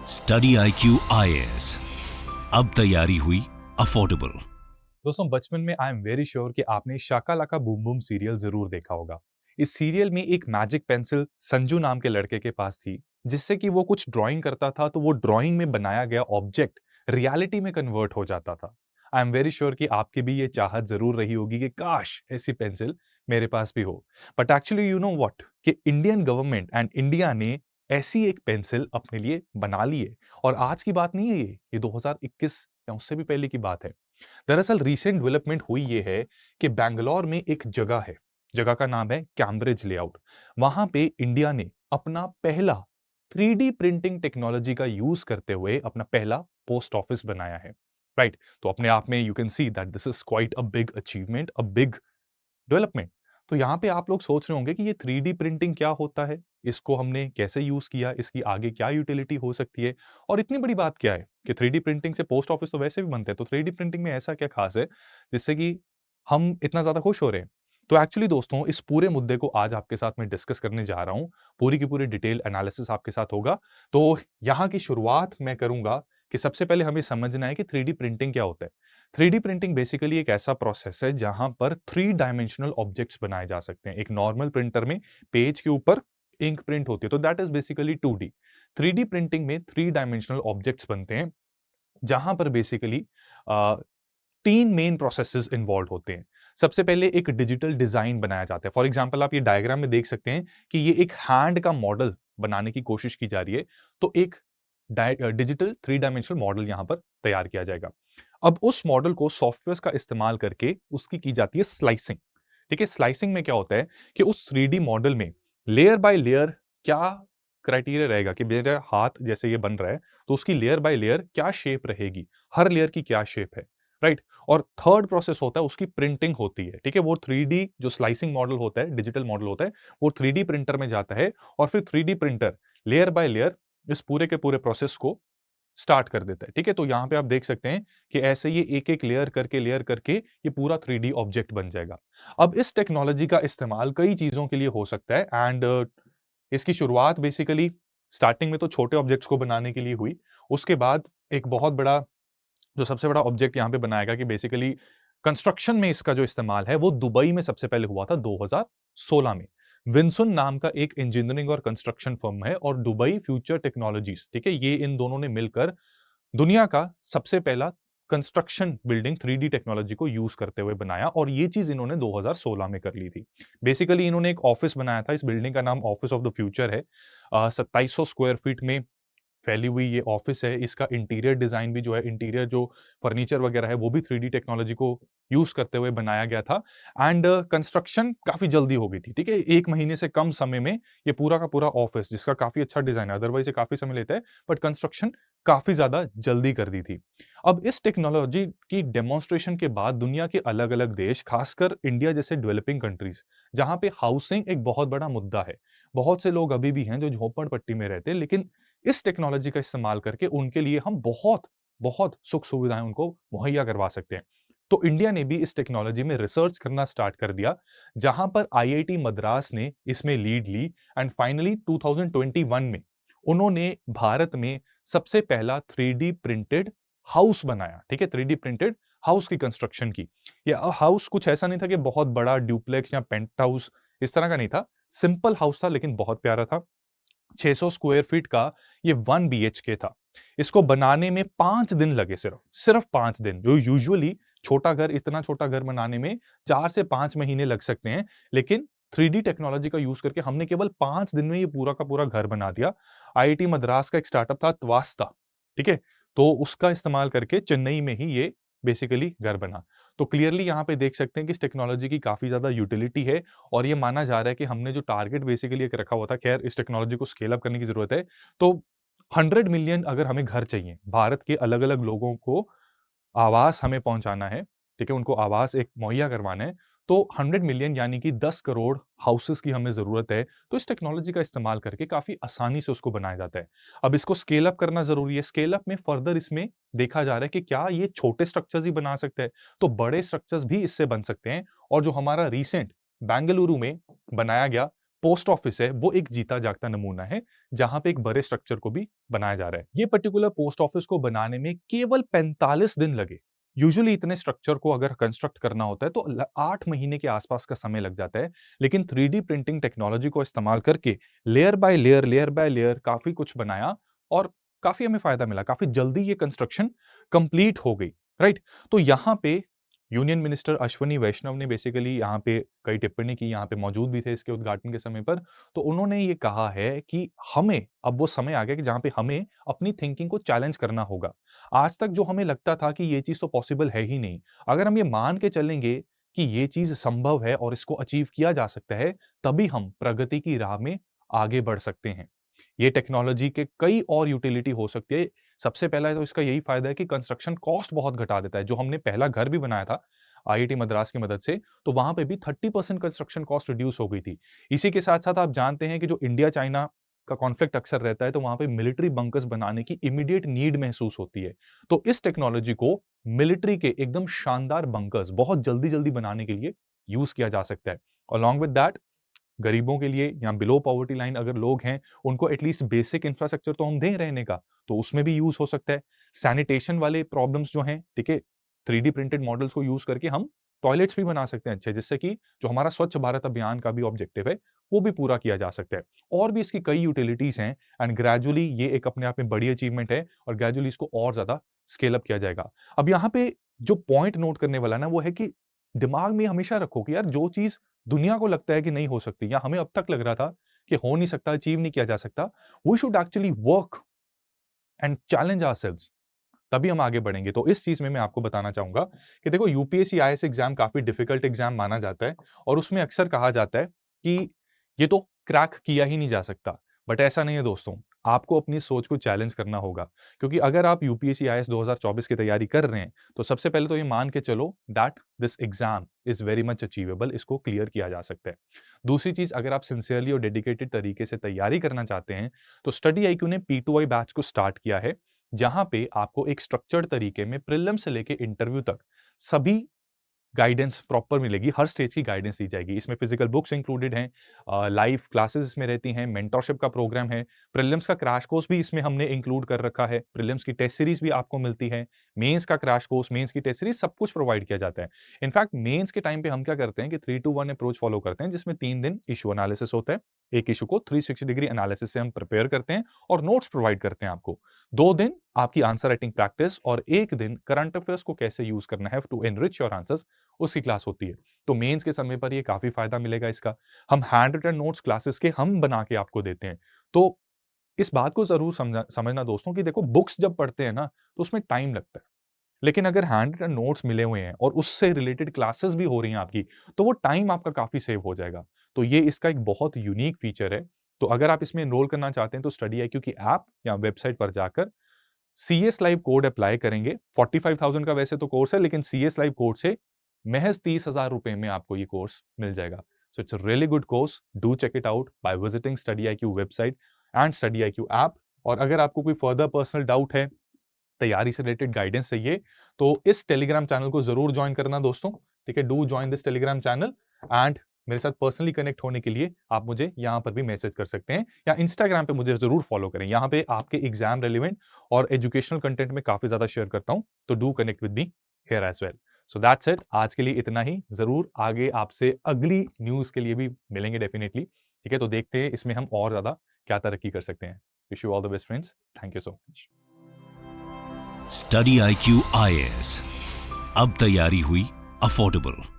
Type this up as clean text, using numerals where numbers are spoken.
Study IQ IAS, अब तैयारी हुई अफोर्डेबल। दोस्तों बचपन में आई एम वेरी श्योर कि आपने शाका लाका बूम बूम सीरियल जरूर देखा होगा। इस सीरियल में एक मैजिक पेंसिल संजू नाम के लड़के के पास थी, जिससे कि वो कुछ ड्राइंग करता था तो वो ड्राइंग में बनाया गया ऑब्जेक्ट रियलिटी में कन्वर्ट हो जाता था। आई एम वेरी श्योर कि आपकी भी ये चाहत जरूर रही होगी कि काश ऐसी पेंसिल मेरे पास भी हो। But actually you know what कि इंडियन गवर्नमेंट एंड इंडिया ने ऐसी एक पेंसिल अपने लिए बना ली है। और आज की बात नहीं है, ये 2021 या उससे भी पहले की बात है। दरअसल रीसेंट डेवलपमेंट हुई ये है कि बैंगलोर में एक जगह है, जगह का नाम है कैम्ब्रिज लेआउट। वहां पे इंडिया ने अपना पहला 3D प्रिंटिंग टेक्नोलॉजी का यूज करते हुए अपना पहला पोस्ट ऑफिस बनाया है। राइट, तो अपने आप में you can see that this is quite a big achievement, a big development. तो यहाँ पे आप लोग सोच रहे होंगे कि ये 3D प्रिंटिंग क्या होता है, इसको हमने कैसे यूज किया, इसकी आगे क्या यूटिलिटी हो सकती है, और इतनी बड़ी बात क्या है कि 3D प्रिंटिंग से पोस्ट ऑफिस तो वैसे भी बनते हैं, तो 3D प्रिंटिंग में ऐसा क्या खास है जिससे कि हम इतना ज्यादा खुश हो रहे हैं। तो एक्चुअली दोस्तों इस पूरे मुद्दे को आज आपके साथ मैं डिस्कस करने जा रहा हूँ। पूरी की पूरी डिटेल एनालिसिस आपके साथ होगा। तो यहाँ की शुरुआत मैं करूंगा कि सबसे पहले हमें समझना है कि 3D प्रिंटिंग क्या होता है। 3D प्रिंटिंग बेसिकली एक ऐसा प्रोसेस है जहां पर 3 डायमेंशनल ऑब्जेक्ट्स बनाए जा सकते हैं। एक नॉर्मल प्रिंटर में पेज के ऊपर इंक प्रिंट होती है, तो that is basically 2D। 3D printing में 3 डायमेंशनल ऑब्जेक्ट्स बनते हैं, जहां पर बेसिकली तीन मेन प्रोसेसेस इन्वॉल्व होते हैं। सबसे पहले एक डिजिटल डिजाइन बनाया जाता है। फॉर एग्जांपल आप ये डायग्राम में देख सकते हैं कि ये एक हैंड का मॉडल बनाने की कोशिश की जा रही है। तो एक डिजिटल 3 डायमेंशनल मॉडल यहां पर तैयार किया जाएगा। अब उस मॉडल को सॉफ्टवेयर का इस्तेमाल करके उसकी की जाती है स्लाइसिंग। ठीक है, स्लाइसिंग में क्या होता है कि उस 3D मॉडल में लेयर बाय लेयर क्या क्राइटेरिया रहेगा कि मेरा हाथ जैसे ये बन रहा है, तो उसकी लेयर बाय लेयर क्या शेप रहेगी, हर लेयर की क्या शेप है। राइट, और थर्ड प्रोसेस होता है उसकी प्रिंटिंग होती है। ठीक है, वो 3D जो स्लाइसिंग मॉडल होता है, डिजिटल मॉडल होता है, वो 3D प्रिंटर में जाता है और फिर 3D printer layer by layer इस पूरे के पूरे प्रोसेस को स्टार्ट कर देता है। ठीक है, तो यहां पे आप देख सकते हैं कि ऐसे ये एक एक लेयर करके ये पूरा 3D ऑब्जेक्ट बन जाएगा। अब इस टेक्नोलॉजी का इस्तेमाल कई चीजों के लिए हो सकता है एंड इसकी शुरुआत बेसिकली स्टार्टिंग में तो छोटे ऑब्जेक्ट्स को बनाने के लिए हुई। उसके बाद एक बहुत बड़ा, जो सबसे बड़ा ऑब्जेक्ट यहाँ पे बनाएगा कि बेसिकली कंस्ट्रक्शन में इसका जो इस्तेमाल है वो दुबई में सबसे पहले हुआ था 2016 में। विंसन नाम का एक इंजीनियरिंग और कंस्ट्रक्शन फर्म है और दुबई फ्यूचर टेक्नोलॉजीज, ठीक है, ये इन दोनों ने मिलकर दुनिया का सबसे पहला कंस्ट्रक्शन बिल्डिंग 3D टेक्नोलॉजी को यूज करते हुए बनाया, और ये चीज इन्होंने 2016 में कर ली थी। बेसिकली इन्होंने एक ऑफिस बनाया था, इस बिल्डिंग का नाम ऑफिस ऑफ द फ्यूचर है। 2700 स्क्वायर फीट में फैली हुई ये ऑफिस है। इसका इंटीरियर डिजाइन भी जो है, इंटीरियर जो फर्नीचर वगैरह है वो भी 3D टेक्नोलॉजी को यूज करते हुए बनाया गया था। एंड कंस्ट्रक्शन काफी जल्दी हो गई थी। ठीक है, 1 महीने से कम समय में ये पूरा का पूरा ऑफिस, जिसका काफी अच्छा डिजाइन है, अदरवाइज ये काफी समय लेता है, बट कंस्ट्रक्शन काफी ज्यादा जल्दी कर दी थी। अब इस टेक्नोलॉजी की डेमोन्स्ट्रेशन के बाद दुनिया के अलग अलग देश, खासकर इंडिया जैसे डेवलपिंग कंट्रीज, जहां पे हाउसिंग एक बहुत बड़ा मुद्दा है, बहुत से लोग अभी भी हैं जो झोपड़पट्टी में रहते हैं, लेकिन इस टेक्नोलॉजी का इस्तेमाल करके उनके लिए हम बहुत बहुत सुख सुविधाएं उनको मुहैया करवा सकते हैं। तो इंडिया ने भी इस टेक्नोलॉजी में रिसर्च करना स्टार्ट कर दिया, जहां पर आईआईटी मद्रास ने इसमें लीड ली एंड फाइनली 2021 में उन्होंने भारत में सबसे पहला 3D प्रिंटेड हाउस बनाया। ठीक है, 3D प्रिंटेड हाउस की कंस्ट्रक्शन की। ये हाउस कुछ ऐसा नहीं था कि बहुत बड़ा ड्यूप्लेक्स या पेंट हाउस, इस तरह का नहीं था। सिंपल हाउस था लेकिन बहुत प्यारा था। 600 स्क्वायर फीट का ये 1 BHK था। इसको बनाने में 5 दिन लगे, सिर्फ सिर्फ 5 दिन। जो यूजुअली छोटा घर, इतना छोटा घर बनाने में 4 से 5 महीने लग सकते हैं, लेकिन 3D टेक्नोलॉजी का यूज करके हमने केवल 5 दिन में ये पूरा का पूरा घर बना दिया। आईआईटी मद्रास का एक स्टार्टअप था त्वास्ता, ठीक है, तो उसका इस्तेमाल करके चेन्नई में ही ये बेसिकली घर बना। तो क्लियरली यहाँ पे देख सकते हैं कि इस टेक्नोलॉजी की काफी ज्यादा यूटिलिटी है, और ये माना जा रहा है कि हमने जो टारगेट बेसिकली एक रखा हुआ था, खैर इस टेक्नोलॉजी को स्केल अप करने की जरूरत है। तो 100 मिलियन अगर हमें घर चाहिए, भारत के अलग अलग लोगों को आवास हमें पहुंचाना है, ठीक है, उनको आवास एक मुहैया करवाना है, तो 100 मिलियन यानी कि 10 करोड़ हाउसेस की हमें जरूरत है। तो इस टेक्नोलॉजी का इस्तेमाल करके काफी आसानी से उसको बनाया जाता है। अब इसको स्केल अप करना जरूरी है। स्केल अप में फर्दर इसमें देखा जा रहा है कि क्या ये छोटे स्ट्रक्चर्स ही बना सकते हैं, तो बड़े स्ट्रक्चर्स भी इससे बन सकते हैं। और जो हमारा रिसेंट बेंगलुरु में बनाया गया पोस्ट ऑफिस है वो एक जीता जागता नमूना है, जहां पे एक बड़े स्ट्रक्चर को भी बनाया जा रहा है। ये पर्टिकुलर पोस्ट ऑफिस को बनाने में केवल 45 दिन लगे। यूजुअली इतने स्ट्रक्चर को अगर कंस्ट्रक्ट करना होता है तो 8 महीने के आसपास का समय लग जाता है, लेकिन 3D प्रिंटिंग टेक्नोलॉजी को इस्तेमाल करके लेयर बाय लेयर काफी कुछ बनाया और काफी हमें फायदा मिला। काफी जल्दी ये कंस्ट्रक्शन कंप्लीट हो गई, राइट? तो यहाँ पे यूनियन मिनिस्टर अश्वनी वैष्णव ने बेसिकली यहाँ पे कई टिप्पणी की, यहाँ पे मौजूद भी थे इसके उद्घाटन के समय पर। तो उन्होंने ये कहा है कि हमें अब वो समय आ गया कि जहाँ पे हमें अपनी थिंकिंग को चैलेंज करना होगा। आज तक जो हमें लगता था कि ये चीज़ तो पॉसिबल है ही नहीं, अगर हम ये मान के चलेंगे कि ये चीज़ संभव है और इसको अचीव किया जा सकता है, तभी हम प्रगति की राह में आगे बढ़ सकते हैं। ये टेक्नोलॉजी के कई और यूटिलिटी हो सकती है। सबसे पहला तो इसका यही फायदा है कि कंस्ट्रक्शन कॉस्ट बहुत घटा देता है। जो हमने पहला घर भी बनाया था आईआईटी मद्रास की मदद से, तो वहां पे भी 30% कंस्ट्रक्शन कॉस्ट रिड्यूस हो गई थी। इसी के साथ-साथ आप जानते हैं कि जो इंडिया चाइना का कॉन्फ्लिक्ट अक्सर रहता है, तो वहां पे मिलिट्री बंकर्स बनाने की इमीडिएट नीड महसूस होती है। तो इस टेक्नोलॉजी को मिलिट्री के एकदम शानदार बंकर्स बहुत जल्दी-जल्दी बनाने के लिए यूज किया जा सकता है। अलॉन्ग विद दैट गरीबों के लिए या बिलो पॉवर्टी लाइन अगर लोग हैं, उनको एटलीस्ट बेसिक इंफ्रास्ट्रक्चर तो हम दें रहने का, तो उसमें भी यूज हो सकता है। सैनिटेशन वाले प्रॉब्लम्स जो हैं, ठीक है, 3D प्रिंटेड मॉडल्स को यूज करके हम टॉयलेट्स भी बना सकते हैं अच्छे, जिससे कि जो हमारा स्वच्छ भारत अभियान का भी ऑब्जेक्टिव है, वो भी पूरा किया जा सकता है। और भी इसकी कई यूटिलिटीज हैं एंड ग्रेजुअली ये एक अपने आप में बड़ी अचीवमेंट है और ग्रेजुअली इसको और ज्यादा स्केल अप किया जाएगा। अब यहाँ पे जो पॉइंट नोट करने वाला ना, वो है कि दिमाग में हमेशा रखो कि यार जो चीज दुनिया को लगता है कि नहीं हो सकती या हमें अब तक लग रहा था कि हो नहीं सकता, अचीव नहीं किया जा सकता, we should actually work and challenge ourselves, तभी हम आगे बढ़ेंगे। तो इस चीज में मैं आपको बताना चाहूंगा कि देखो, यूपीएससी आईएएस एग्जाम काफी डिफिकल्ट एग्जाम माना जाता है और उसमें अक्सर कहा जाता है कि ये तो क्रैक किया ही नहीं जा सकता। बट ऐसा नहीं है दोस्तों, आपको अपनी सोच को चैलेंज करना होगा, क्योंकि अगर आप यूपीएससी आईएएस 2024 की तैयारी कर रहे हैं, तो सबसे पहले तो ये मान के चलो that this exam is very much achievable, इसको क्लियर किया जा सकता है। दूसरी चीज, अगर आप सिंसियरली और डेडिकेटेड तरीके से तैयारी करना चाहते हैं, तो स्टडी आईक्यू ने P2I बैच को स्टार्ट किया है, जहां पे आपको एक स्ट्रक्चर्ड तरीके में प्रीलिम से लेके इंटरव्यू तक सभी गाइडेंस प्रॉपर मिलेगी। हर स्टेज की गाइडेंस दी जाएगी। इसमें फिजिकल बुक्स इंक्लूडेड हैं, लाइव क्लासेस इसमें रहती हैं, मेंटरशिप का प्रोग्राम है, प्रीलिम्स का क्रैश कोर्स भी इसमें हमने इंक्लूड कर रखा है, प्रीलिम्स की टेस्ट सीरीज भी आपको मिलती है, मेंस का क्रैश कोर्स, मेंस की टेस्ट सीरीज, सब कुछ प्रोवाइड किया जाता है। इनफैक्ट मेंस के टाइम पे हम क्या करते हैं कि 3-2-1 अप्रोच फॉलो करते हैं, जिसमें 3 दिन इशू एनालिसिस होता है। एक इशू को 360 डिग्री एनालिसिस से हम प्रिपेयर करते हैं और नोट्स प्रोवाइड करते हैं आपको। 2 दिन आपकी आंसर राइटिंग प्रैक्टिस और 1 दिन करंट अफेयर्स को कैसे यूज करना है टू एनरिच योर आंसर्स, उसकी क्लास होती है। तो मेंस के समय पर ये काफी फायदा मिलेगा इसका। हम हैंड रिटन नोट्स क्लासेस के हम बना के आपको देते हैं। तो इस बात को जरूर समझना दोस्तों कि देखो, बुक्स जब पढ़ते हैं ना, तो उसमें टाइम लगता है, लेकिन अगर हैंड रिटन नोट्स मिले हुए हैं और उससे रिलेटेड क्लासेस भी हो रही हैं आपकी, तो वो टाइम आपका काफी सेव हो जाएगा। तो ये इसका एक बहुत यूनिक फीचर है। तो अगर आप इसमें एनरोल करना चाहते हैं, तो स्टडी आईक्यू की ऐप या वेबसाइट पर जाकर सीएस लाइव कोड अप्लाई करेंगे। 45,000 का वैसे तो कोर्स है, लेकिन सीएस लाइव कोड से महज 30,000 रुपए में आपको ये कोर्स मिल जाएगा। So it's a really good course, do check it out by visiting Study IQ website and Study IQ app. और अगर आपको कोई फर्दर पर्सनल डाउट है, तैयारी से रिलेटेड गाइडेंस चाहिए, तो इस टेलीग्राम चैनल को जरूर ज्वाइन करना दोस्तों, ठीक है? Do join this Telegram channel and मेरे साथ पर्सनली कनेक्ट होने के लिए आप मुझे यहां पर भी मैसेज कर सकते हैं या इंस्टाग्राम पे मुझे जरूर फॉलो करें। यहां पे आपके एग्जाम रेलिवेंट और एजुकेशनल कंटेंट में काफी ज्यादा शेयर करता हूं, तो do connect with me here as well. So that's it, आज के लिए इतना ही। जरूर आगे आपसे अगली न्यूज के लिए भी मिलेंगे डेफिनेटली, ठीक है? तो देखते हैं इसमें हम और ज्यादा क्या तरक्की कर सकते हैं। Wish you all the best friends, thank you so much. Study IQ IAS, अब तैयारी हुई अफोर्डेबल।